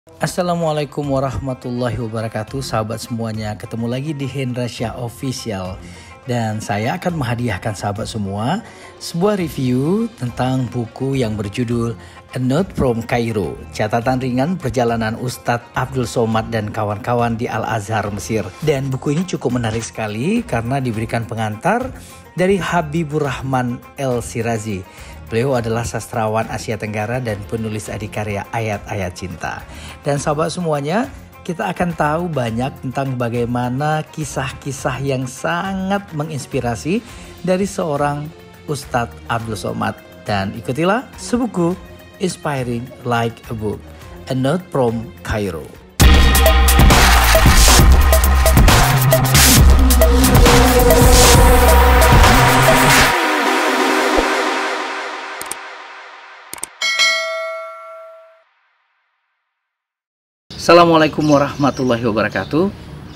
Assalamualaikum warahmatullahi wabarakatuh, sahabat semuanya. Ketemu lagi di Hendra Syah Official. Dan saya akan menghadiahkan sahabat semua sebuah review tentang buku yang berjudul A Note from Cairo, catatan ringan perjalanan Ustadz Abdul Somad dan kawan-kawan di Al-Azhar Mesir. Dan buku ini cukup menarik sekali karena diberikan pengantar dari Habibur Rahman El-Shirazi. Beliau adalah sastrawan Asia Tenggara dan penulis adikarya ayat-ayat cinta. Dan sahabat semuanya, kita akan tahu banyak tentang bagaimana kisah-kisah yang sangat menginspirasi dari seorang Ustadz Abdul Somad. Dan ikutilah sebuku Inspiring Like a Book, A Note from Cairo. Assalamualaikum warahmatullahi wabarakatuh.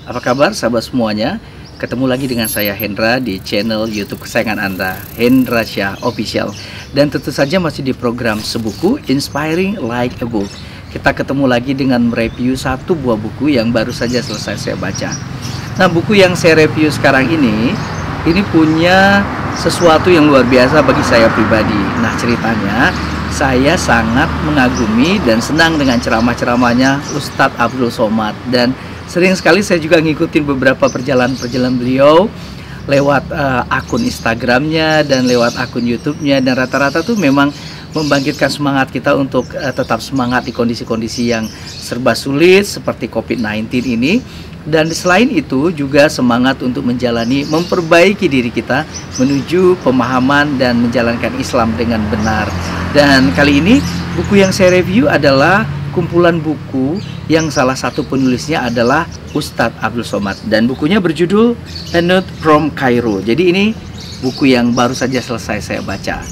Apa kabar sahabat semuanya? Ketemu lagi dengan saya Hendra di channel YouTube kesayangan Anda, Hendra Syah Official. Dan tentu saja masih di program Sebuku Inspiring Like a Book. Kita ketemu lagi dengan mereview satu buah buku yang baru saja selesai saya baca. Nah, buku yang saya review sekarang ini punya sesuatu yang luar biasa bagi saya pribadi. Nah, ceritanya saya sangat mengagumi dan senang dengan ceramah-ceramahnya Ustadz Abdul Somad. Dan sering sekali saya juga ngikutin beberapa perjalanan beliau lewat akun Instagramnya dan lewat akun YouTube-nya. Dan rata-rata tuh memang membangkitkan semangat kita untuk tetap semangat di kondisi-kondisi yang serba sulit seperti COVID-19 ini. Dan selain itu juga semangat untuk memperbaiki diri kita menuju pemahaman dan menjalankan Islam dengan benar. Dan kali ini buku yang saya review adalah kumpulan buku yang salah satu penulisnya adalah Ustadz Abdul Somad. Dan bukunya berjudul A Note from Cairo. Jadi ini buku yang baru saja selesai saya baca.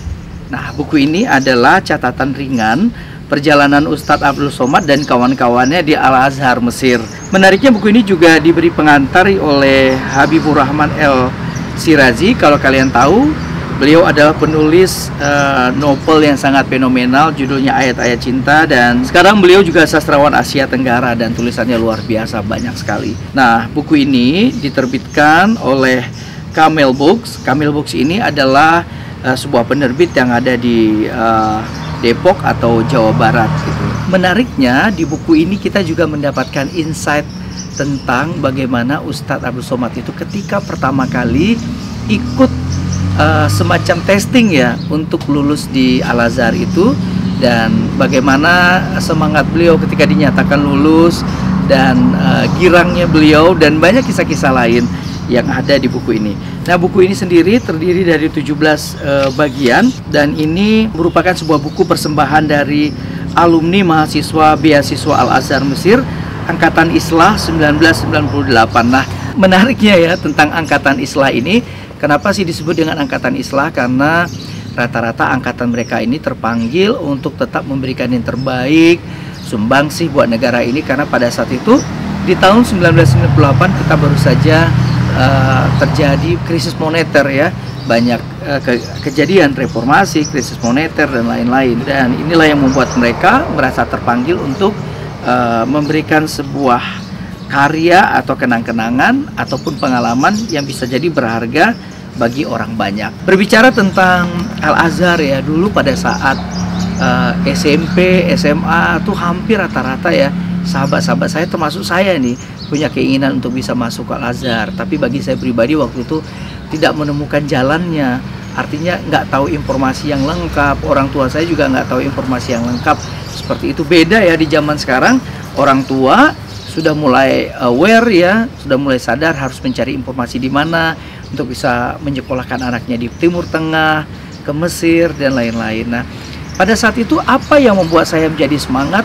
Nah, buku ini adalah catatan ringan perjalanan Ustadz Abdul Somad dan kawan-kawannya di Al-Azhar Mesir. Menariknya buku ini juga diberi pengantar oleh Habibur Rahman El-Shirazi. Kalau kalian tahu, beliau adalah penulis novel yang sangat fenomenal, judulnya Ayat-ayat Cinta. Dan sekarang beliau juga sastrawan Asia Tenggara dan tulisannya luar biasa, banyak sekali. Nah, buku ini diterbitkan oleh Camel Books. Camel Books ini adalah sebuah penerbit yang ada di Depok atau Jawa Barat gitu. Menariknya di buku ini kita juga mendapatkan insight tentang bagaimana Ustadz Abdul Somad itu ketika pertama kali ikut semacam testing ya untuk lulus di Al-Azhar itu, dan bagaimana semangat beliau ketika dinyatakan lulus dan girangnya beliau dan banyak kisah-kisah lain yang ada di buku ini. Nah, buku ini sendiri terdiri dari 17 bagian dan ini merupakan sebuah buku persembahan dari alumni mahasiswa beasiswa Al-Azhar Mesir Angkatan Islah 1998. Nah, menariknya ya tentang Angkatan Islah ini, kenapa sih disebut dengan Angkatan Islah? Karena rata-rata angkatan mereka ini terpanggil untuk tetap memberikan yang terbaik, sumbangsih buat negara ini, karena pada saat itu di tahun 1998 kita baru saja terjadi krisis moneter ya, banyak kejadian reformasi, krisis moneter dan lain-lain. Dan inilah yang membuat mereka merasa terpanggil untuk memberikan sebuah karya atau kenang-kenangan ataupun pengalaman yang bisa jadi berharga bagi orang banyak. Berbicara tentang Al-Azhar ya, dulu pada saat SMP, SMA tuh hampir rata-rata ya sahabat-sahabat saya termasuk saya nih punya keinginan untuk bisa masuk ke Al-Azhar. Tapi bagi saya pribadi waktu itu tidak menemukan jalannya. Artinya nggak tahu informasi yang lengkap. Orang tua saya juga nggak tahu informasi yang lengkap. Seperti itu. Beda ya di zaman sekarang. Orang tua sudah mulai aware ya, sudah mulai sadar harus mencari informasi di mana untuk bisa menyekolahkan anaknya di Timur Tengah, ke Mesir dan lain-lain. Nah, pada saat itu apa yang membuat saya menjadi semangat?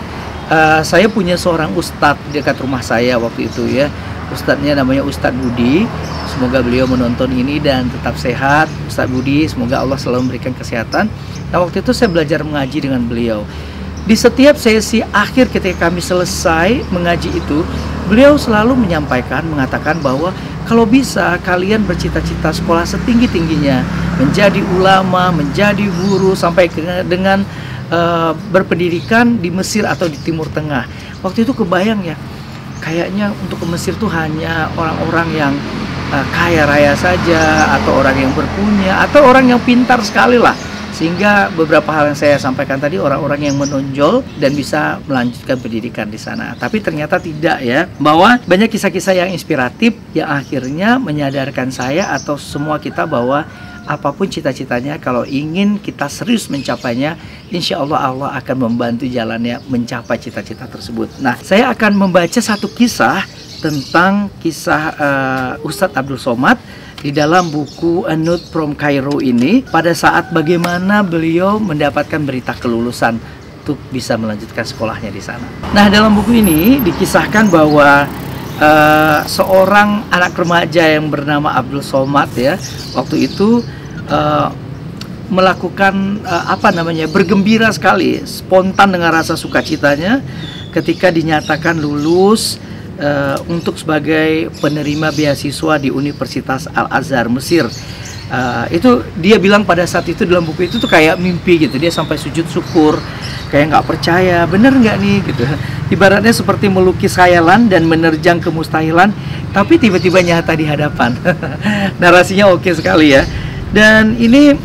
Saya punya seorang ustadz dekat rumah saya waktu itu ya. Ustadznya namanya Ustadz Budi. Semoga beliau menonton ini dan tetap sehat. Ustadz Budi, semoga Allah selalu memberikan kesehatan. Nah, waktu itu saya belajar mengaji dengan beliau. Di setiap sesi akhir ketika kami selesai mengaji itu, beliau selalu mengatakan bahwa kalau bisa kalian bercita-cita sekolah setinggi-tingginya, menjadi ulama, menjadi guru, sampai dengan berpendidikan di Mesir atau di Timur Tengah. waktu itu kebayang ya, kayaknya untuk ke Mesir tuh hanya orang-orang yang kaya raya saja, atau orang yang berpunya, atau orang yang pintar sekali lah. Sehingga beberapa hal yang saya sampaikan tadi, orang-orang yang menonjol dan bisa melanjutkan pendidikan di sana. Tapi ternyata tidak ya, bahwa banyak kisah-kisah yang inspiratif yang akhirnya menyadarkan saya atau semua kita bahwa apapun cita-citanya, kalau ingin kita serius mencapainya, insya Allah Allah akan membantu jalannya mencapai cita-cita tersebut. Nah, saya akan membaca satu kisah tentang kisah Ustadz Abdul Somad di dalam buku A Note from Cairo ini, pada saat bagaimana beliau mendapatkan berita kelulusan untuk bisa melanjutkan sekolahnya di sana. Nah, dalam buku ini dikisahkan bahwa seorang anak remaja yang bernama Abdul Somad ya, waktu itu melakukan bergembira sekali, spontan dengan rasa sukacitanya ketika dinyatakan lulus untuk sebagai penerima beasiswa di Universitas Al-Azhar Mesir. Itu dia bilang pada saat itu dalam buku itu tuh kayak mimpi gitu. Dia sampai sujud syukur, kayak nggak percaya, bener nggak nih gitu. Ibaratnya seperti melukis khayalan dan menerjang kemustahilan, tapi tiba-tiba nyata di hadapan. Narasinya oke sekali ya. Dan ini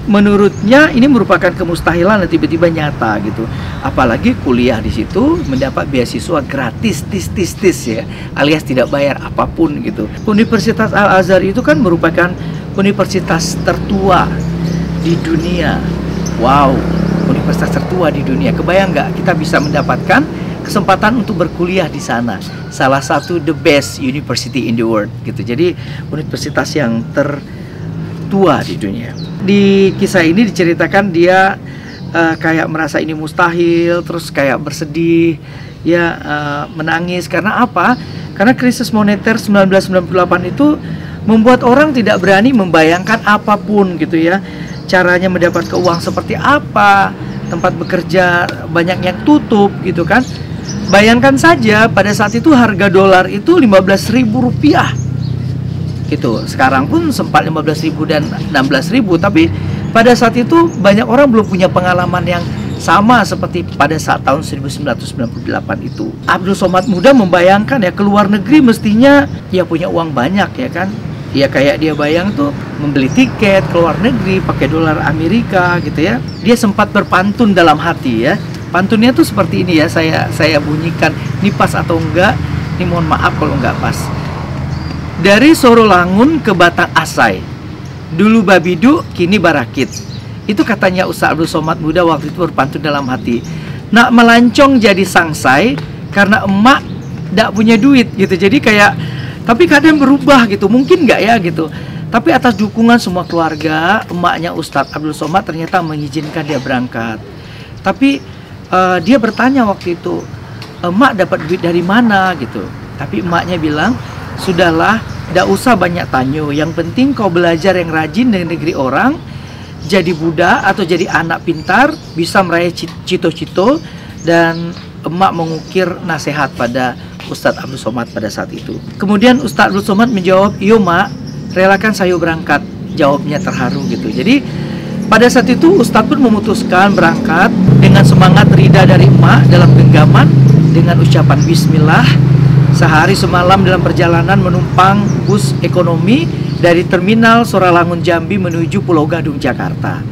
menurutnya ini merupakan kemustahilan dan tiba-tiba nyata gitu. Apalagi kuliah di situ mendapat beasiswa gratis, tis ya, alias tidak bayar apapun gitu. Universitas Al-Azhar itu kan merupakan universitas tertua di dunia. Wow, universitas tertua di dunia. Kebayang nggak kita bisa mendapatkan kesempatan untuk berkuliah di sana? Salah satu the best university in the world gitu. Jadi universitas yang tertua di dunia. Di kisah ini diceritakan dia kayak merasa ini mustahil, terus kayak bersedih, ya menangis. Karena apa? Karena krisis moneter 1998 itu membuat orang tidak berani membayangkan apapun gitu ya. Caranya mendapat uang seperti apa, tempat bekerja banyak yang tutup gitu kan. Bayangkan saja pada saat itu harga dolar itu 15.000 rupiah gitu. Sekarang pun sempat 15.000 dan 16.000, tapi pada saat itu banyak orang belum punya pengalaman yang sama seperti pada saat tahun 1998 itu. Abdul Somad muda membayangkan ya, ke luar negeri mestinya ya punya uang banyak ya kan. Ya kayak dia bayang tuh membeli tiket ke luar negeri pakai dolar Amerika gitu ya. Dia sempat berpantun dalam hati ya. Pantunnya tuh seperti ini ya, saya bunyikan. Ini pas atau enggak? Ini mohon maaf kalau enggak pas. Dari Sorolangun ke Batang Asai, dulu Babidu, kini Barakit. Itu katanya Ustadz Abdul Somad muda waktu itu berpantun dalam hati. Nak melancong jadi sangsai karena emak tidak punya duit gitu. Jadi kayak, tapi kadang berubah gitu, mungkin nggak ya gitu. Tapi atas dukungan semua keluarga, emaknya Ustadz Abdul Somad ternyata mengizinkan dia berangkat. Tapi dia bertanya waktu itu, emak dapat duit dari mana gitu. Tapi emaknya bilang, sudahlah, tidak usah banyak tanyo. Yang penting kau belajar yang rajin dari negeri orang, jadi budak atau jadi anak pintar, bisa meraih cito-cito. Dan emak mengukir nasihat pada Ustadz Abdul Somad pada saat itu. Kemudian Ustadz Abdul Somad menjawab, "Iyo mak, relakan saya berangkat." Jawabnya terharu gitu. Jadi pada saat itu Ustadz pun memutuskan berangkat dengan semangat rida dari emak dalam genggaman dengan ucapan bismillah. Sehari semalam dalam perjalanan menumpang bus ekonomi dari terminal Sorolangun Jambi menuju Pulau Gadung Jakarta.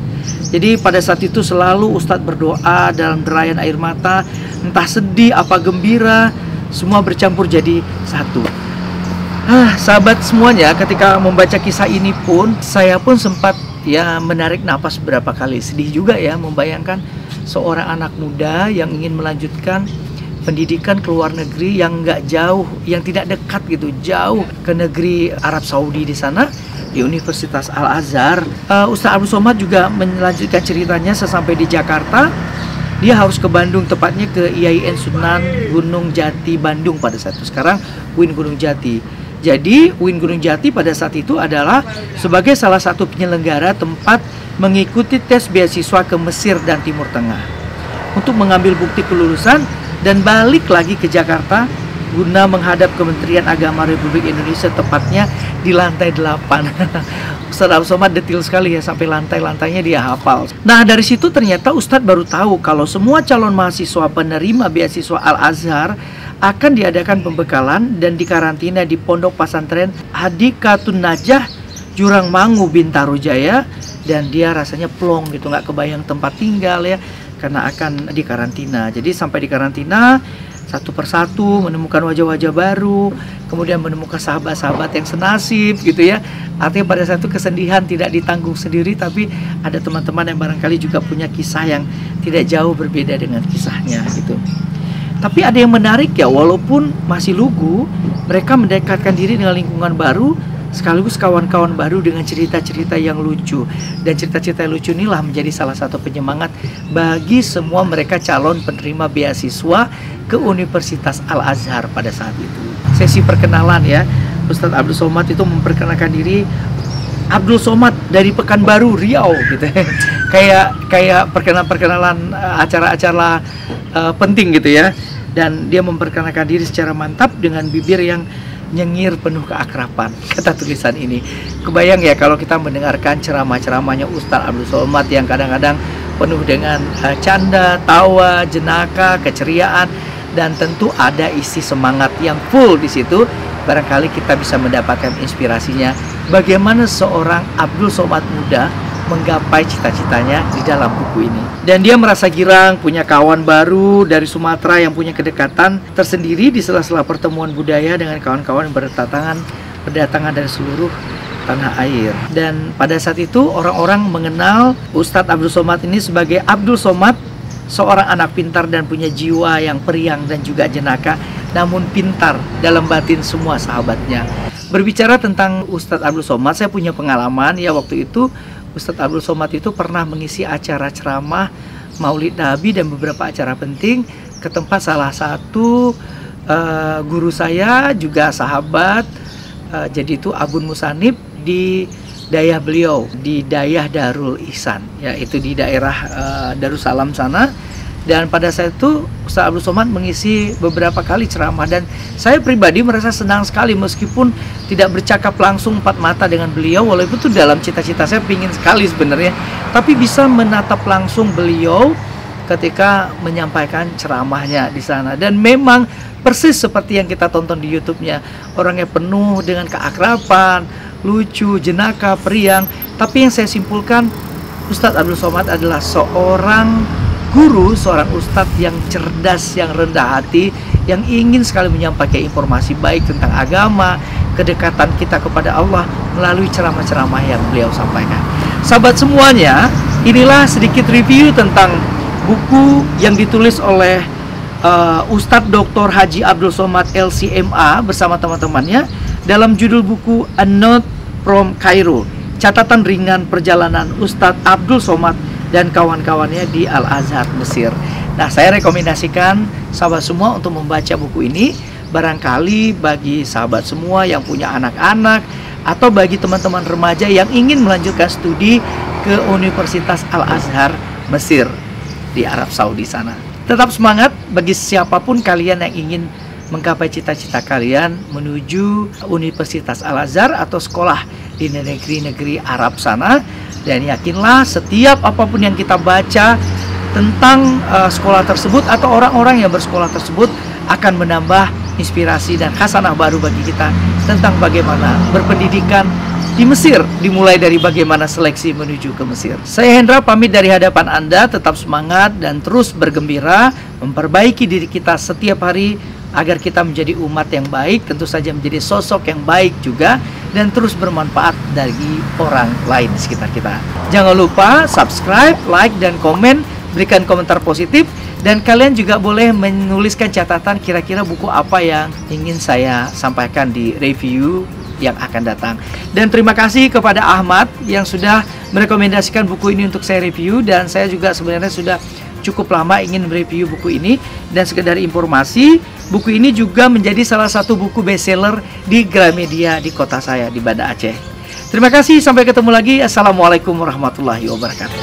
Jadi pada saat itu selalu Ustadz berdoa dalam derayan air mata, entah sedih apa gembira, semua bercampur jadi satu. Sahabat semuanya, ketika membaca kisah ini pun saya pun sempat ya menarik napas beberapa kali. Sedih juga ya membayangkan seorang anak muda yang ingin melanjutkan pendidikan ke luar negeri yang nggak jauh, yang tidak dekat gitu, jauh ke negeri Arab Saudi di sana, di Universitas Al-Azhar. Ustadz Abdul Somad juga melanjutkan ceritanya. Sesampai di Jakarta, dia harus ke Bandung, tepatnya ke IAIN Sunan Gunung Jati Bandung pada saat itu. Sekarang UIN Gunung Jati. Jadi UIN Gunung Jati pada saat itu adalah sebagai salah satu penyelenggara tempat mengikuti tes beasiswa ke Mesir dan Timur Tengah untuk mengambil bukti kelulusan dan balik lagi ke Jakarta guna menghadap Kementerian Agama Republik Indonesia, tepatnya di lantai 8. Ustadz Abdul Somad detail sekali ya, sampai lantai-lantainya dia hafal. Nah, dari situ ternyata Ustadz baru tahu kalau semua calon mahasiswa penerima beasiswa Al-Azhar akan diadakan pembekalan dan dikarantina di Pondok Pesantren Hadikatun Najah, Jurangmangu, Bintaro Jaya. Dan dia rasanya plong gitu, nggak kebayang tempat tinggal ya, karena akan dikarantina. Jadi sampai dikarantina, satu persatu menemukan wajah-wajah baru, kemudian menemukan sahabat-sahabat yang senasib gitu ya. Artinya pada saat itu kesedihan tidak ditanggung sendiri, tapi ada teman-teman yang barangkali juga punya kisah yang tidak jauh berbeda dengan kisahnya gitu. Tapi ada yang menarik ya, walaupun masih lugu, mereka mendekatkan diri dengan lingkungan baru, sekaligus kawan-kawan baru dengan cerita-cerita yang lucu. Dan cerita-cerita yang lucu inilah menjadi salah satu penyemangat bagi semua mereka calon penerima beasiswa ke Universitas Al-Azhar pada saat itu. Sesi perkenalan ya, Ustadz Abdul Somad itu memperkenalkan diri, Abdul Somad dari Pekanbaru, Riau gitu. kayak perkenalan acara-acara penting gitu ya. Dan dia memperkenalkan diri secara mantap dengan bibir yang nyengir penuh keakraban, kata tulisan ini. Kebayang ya kalau kita mendengarkan ceramah-ceramahnya Ustadz Abdul Somad yang kadang-kadang penuh dengan canda, tawa, jenaka, keceriaan, dan tentu ada isi semangat yang full di situ. Barangkali kita bisa mendapatkan inspirasinya bagaimana seorang Abdul Somad muda menggapai cita-citanya di dalam buku ini. Dan dia merasa girang punya kawan baru dari Sumatera yang punya kedekatan tersendiri di sela-sela pertemuan budaya dengan kawan-kawan yang berdatangan dari seluruh tanah air. Dan pada saat itu orang-orang mengenal Ustadz Abdul Somad ini sebagai Abdul Somad, seorang anak pintar dan punya jiwa yang periang dan juga jenaka, namun pintar dalam batin semua sahabatnya. Berbicara tentang Ustadz Abdul Somad, saya punya pengalaman ya. Waktu itu Ustadz Abdul Somad itu pernah mengisi acara ceramah Maulid Nabi dan beberapa acara penting ke tempat salah satu guru saya juga sahabat, jadi itu Abun Musanib di dayah beliau, di dayah Darul Ihsan, yaitu di daerah Darussalam sana. Dan pada saat itu Ustadz Abdul Somad mengisi beberapa kali ceramah, dan saya pribadi merasa senang sekali meskipun tidak bercakap langsung empat mata dengan beliau, walaupun itu dalam cita-cita saya pingin sekali sebenarnya, tapi bisa menatap langsung beliau ketika menyampaikan ceramahnya di sana. Dan memang persis seperti yang kita tonton di YouTube-nya, orangnya penuh dengan keakraban, lucu, jenaka, periang. Tapi yang saya simpulkan, Ustadz Abdul Somad adalah seorang guru, seorang ustadz yang cerdas, yang rendah hati, yang ingin sekali menyampaikan informasi baik tentang agama, kedekatan kita kepada Allah melalui ceramah-ceramah yang beliau sampaikan. Sahabat semuanya, inilah sedikit review tentang buku yang ditulis oleh Ustadz Dr. Haji Abdul Somad LCMA bersama teman-temannya dalam judul buku A Note from Cairo, catatan ringan perjalanan Ustadz Abdul Somad dan kawan-kawannya di Al-Azhar, Mesir. Nah, saya rekomendasikan sahabat semua untuk membaca buku ini. Barangkali bagi sahabat semua yang punya anak-anak atau bagi teman-teman remaja yang ingin melanjutkan studi ke Universitas Al-Azhar, Mesir di Arab Saudi sana. Tetap semangat bagi siapapun kalian yang ingin menggapai cita-cita kalian menuju Universitas Al-Azhar atau sekolah di negeri-negeri Arab sana. Dan yakinlah setiap apapun yang kita baca tentang sekolah tersebut atau orang-orang yang bersekolah tersebut akan menambah inspirasi dan khasanah baru bagi kita tentang bagaimana berpendidikan di Mesir, dimulai dari bagaimana seleksi menuju ke Mesir. Saya Hendra pamit dari hadapan Anda, tetap semangat dan terus bergembira, memperbaiki diri kita setiap hari agar kita menjadi umat yang baik, tentu saja menjadi sosok yang baik juga, dan terus bermanfaat bagi orang lain di sekitar kita. Jangan lupa subscribe, like, dan komen, berikan komentar positif, dan kalian juga boleh menuliskan catatan kira-kira buku apa yang ingin saya sampaikan di review yang akan datang. Dan terima kasih kepada Ahmad yang sudah merekomendasikan buku ini untuk saya review, dan saya juga sebenarnya sudah cukup lama ingin mereview buku ini. Dan sekedar informasi, buku ini juga menjadi salah satu buku bestseller di Gramedia di kota saya, di Banda Aceh. Terima kasih, sampai ketemu lagi. Assalamualaikum warahmatullahi wabarakatuh.